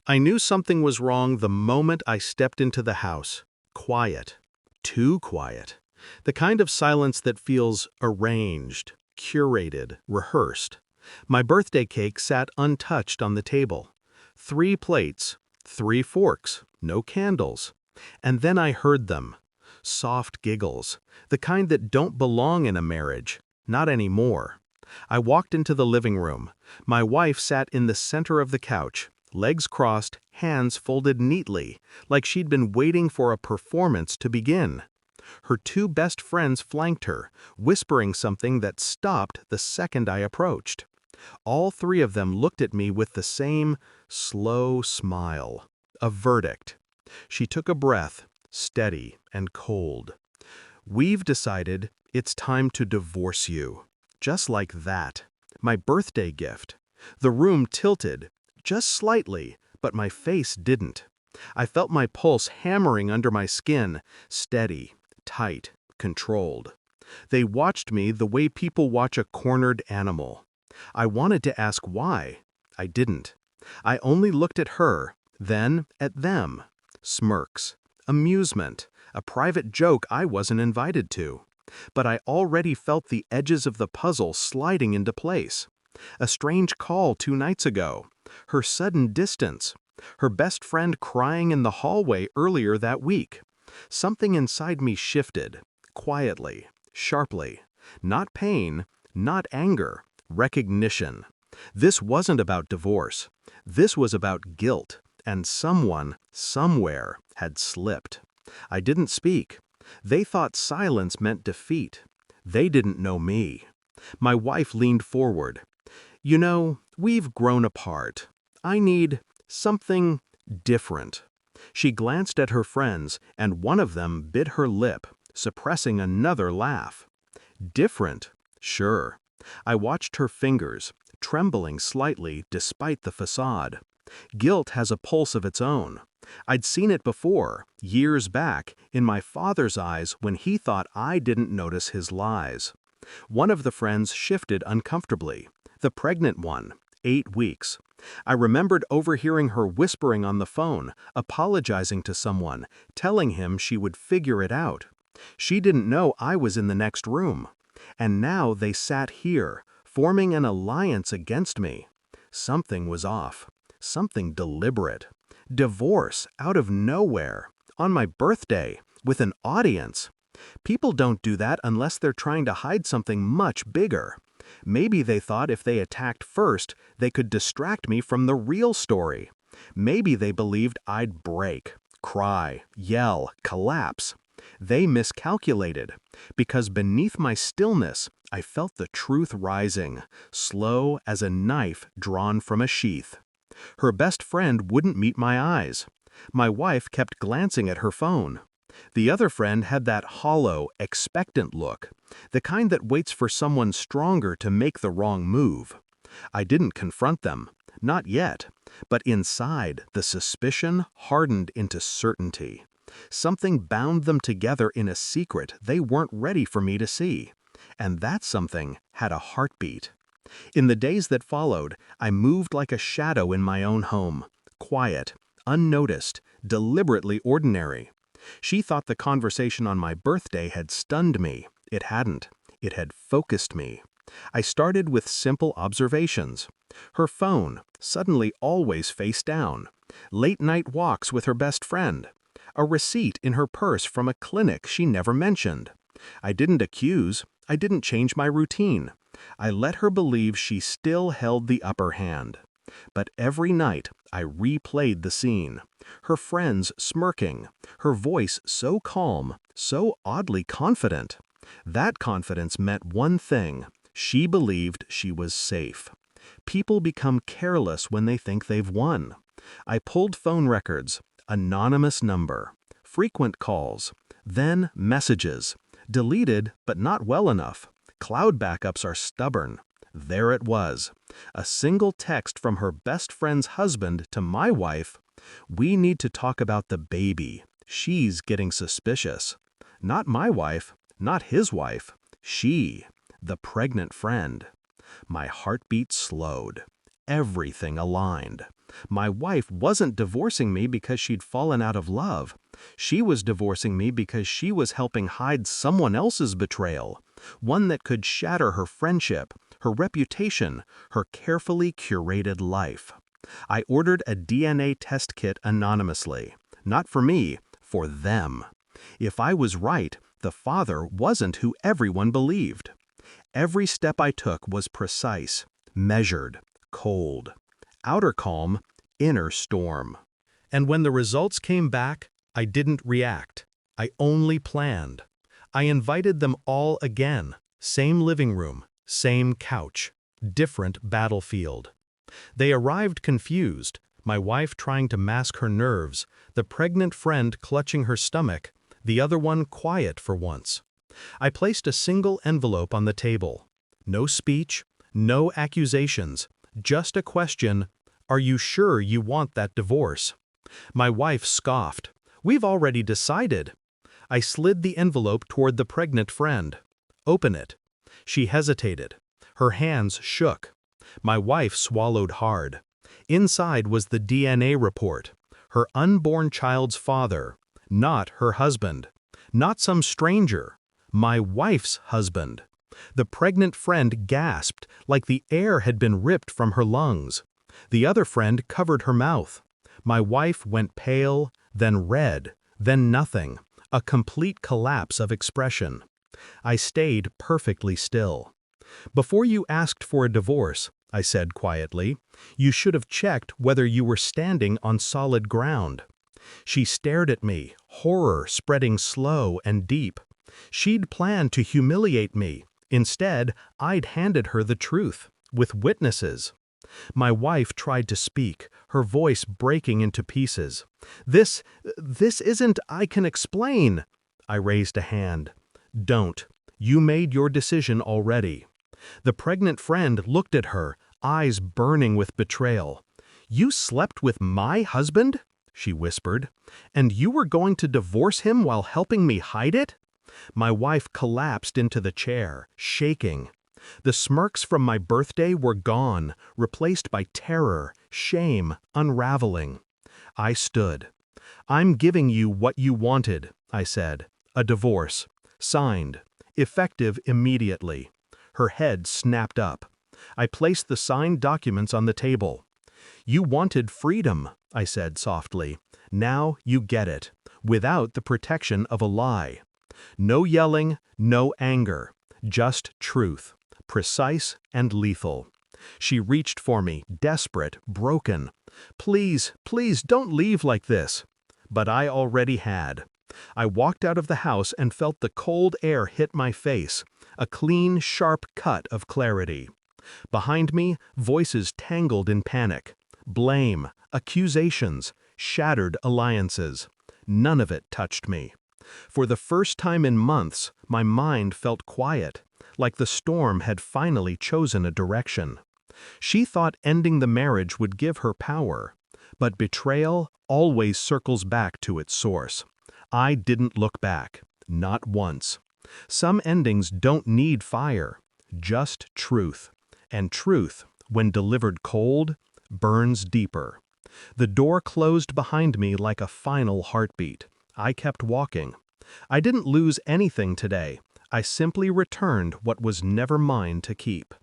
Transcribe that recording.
I knew something was wrong the moment I stepped into the house. Quiet. Too quiet. The kind of silence that feels arranged, curated, rehearsed. My birthday cake sat untouched on the table. 3 plates, 3 forks, no candles. And then I heard them. Soft giggles, the kind that don't belong in a marriage. Not anymore. I walked into the living room. My wife sat in the center of the couch, legs crossed, hands folded neatly, like she'd been waiting for a performance to begin. Her 2 best friends flanked her, whispering something that stopped the second I approached. All 3 of them looked at me with the same slow smile. A verdict. She took a breath, steady and cold. "We've decided it's time to divorce you." Just like that. My birthday gift. The room tilted, just slightly, but my face didn't. I felt my pulse hammering under my skin, steady, tight, controlled. They watched me the way people watch a cornered animal. I wanted to ask why. I didn't. I only looked at her, then at them. Smirks. Amusement. A private joke I wasn't invited to. But I already felt the edges of the puzzle sliding into place. A strange call 2 nights ago. Her sudden distance. Her best friend crying in the hallway earlier that week. Something inside me shifted. Quietly. Sharply. Not pain. Not anger. Recognition. This wasn't about divorce. This was about guilt. And someone, somewhere, had slipped. I didn't speak. They thought silence meant defeat. They didn't know me. My wife leaned forward. "You know, we've grown apart. I need something different." She glanced at her friends, and one of them bit her lip, suppressing another laugh. Different? Sure. I watched her fingers, trembling slightly despite the facade. Guilt has a pulse of its own. I'd seen it before, years back, in my father's eyes when he thought I didn't notice his lies. One of the friends shifted uncomfortably. The pregnant one, 8 weeks. I remembered overhearing her whispering on the phone, apologizing to someone, telling him she would figure it out. She didn't know I was in the next room. And now they sat here, forming an alliance against me. Something was off. Something deliberate. Divorce out of nowhere, on my birthday, with an audience. People don't do that unless they're trying to hide something much bigger. Maybe they thought if they attacked first, they could distract me from the real story. Maybe they believed I'd break, cry, yell, collapse. They miscalculated, because beneath my stillness, I felt the truth rising, slow as a knife drawn from a sheath. Her best friend wouldn't meet my eyes. My wife kept glancing at her phone. The other friend had that hollow, expectant look, the kind that waits for someone stronger to make the wrong move. I didn't confront them, not yet, but inside, the suspicion hardened into certainty. Something bound them together in a secret they weren't ready for me to see, and that something had a heartbeat. In the days that followed, I moved like a shadow in my own home, quiet, unnoticed, deliberately ordinary. She thought the conversation on my birthday had stunned me. It hadn't. It had focused me. I started with simple observations. Her phone, suddenly always face down. Late-night walks with her best friend. A receipt in her purse from a clinic she never mentioned. I didn't accuse. I didn't change my routine. I let her believe she still held the upper hand. But every night, I replayed the scene. Her friends smirking, her voice so calm, so oddly confident. That confidence meant one thing. She believed she was safe. People become careless when they think they've won. I pulled phone records, anonymous number, frequent calls, then messages, deleted but not well enough. Cloud backups are stubborn. There it was. A single text from her best friend's husband to my wife. "We need to talk about the baby. She's getting suspicious." Not my wife, not his wife. She, the pregnant friend. My heartbeat slowed. everything aligned. My wife wasn't divorcing me because she'd fallen out of love. She was divorcing me because she was helping hide someone else's betrayal, one that could shatter her friendship, her reputation, her carefully curated life. I ordered a DNA test kit anonymously. Not for me, for them. If I was right, the father wasn't who everyone believed. Every step I took was precise, measured, cold. Outer calm, inner storm. And when the results came back, I didn't react. I only planned. I invited them all again. Same living room, same couch, different battlefield. They arrived confused, my wife trying to mask her nerves, the pregnant friend clutching her stomach, the other one quiet for once. I placed a single envelope on the table. No speech, no accusations, just a question, "Are you sure you want that divorce?" My wife scoffed, "We've already decided." I slid the envelope toward the pregnant friend. "Open it." She hesitated. Her hands shook. My wife swallowed hard. Inside was the DNA report. Her unborn child's father. Not her husband. Not some stranger. My wife's husband. The pregnant friend gasped like the air had been ripped from her lungs. The other friend covered her mouth. My wife went pale, then red, then nothing. A complete collapse of expression. I stayed perfectly still. "Before you asked for a divorce," I said quietly, "you should have checked whether you were standing on solid ground." She stared at me, horror spreading slow and deep. She'd planned to humiliate me. Instead, I'd handed her the truth, with witnesses. My wife tried to speak, her voice breaking into pieces. This isn't, I can explain." I raised a hand. "Don't. You made your decision already." The pregnant friend looked at her, eyes burning with betrayal. "You slept with my husband?" she whispered. "And you were going to divorce him while helping me hide it?" My wife collapsed into the chair, shaking. The smirks from my birthday were gone, replaced by terror, shame, unraveling. I stood. "I'm giving you what you wanted," I said. "A divorce. Signed. Effective immediately." Her head snapped up. I placed the signed documents on the table. "You wanted freedom," I said softly. "Now you get it, without the protection of a lie. No yelling, no anger, just truth, precise and lethal." She reached for me, desperate, broken. "Please, please don't leave like this." But I already had. I walked out of the house and felt the cold air hit my face, a clean, sharp cut of clarity. Behind me, voices tangled in panic. Blame, accusations, shattered alliances. None of it touched me. For the first time in months, my mind felt quiet, like the storm had finally chosen a direction. She thought ending the marriage would give her power, but betrayal always circles back to its source. I didn't look back, not once. Some endings don't need fire, just truth. And truth, when delivered cold, burns deeper. The door closed behind me like a final heartbeat. I kept walking. I didn't lose anything today. I simply returned what was never mine to keep.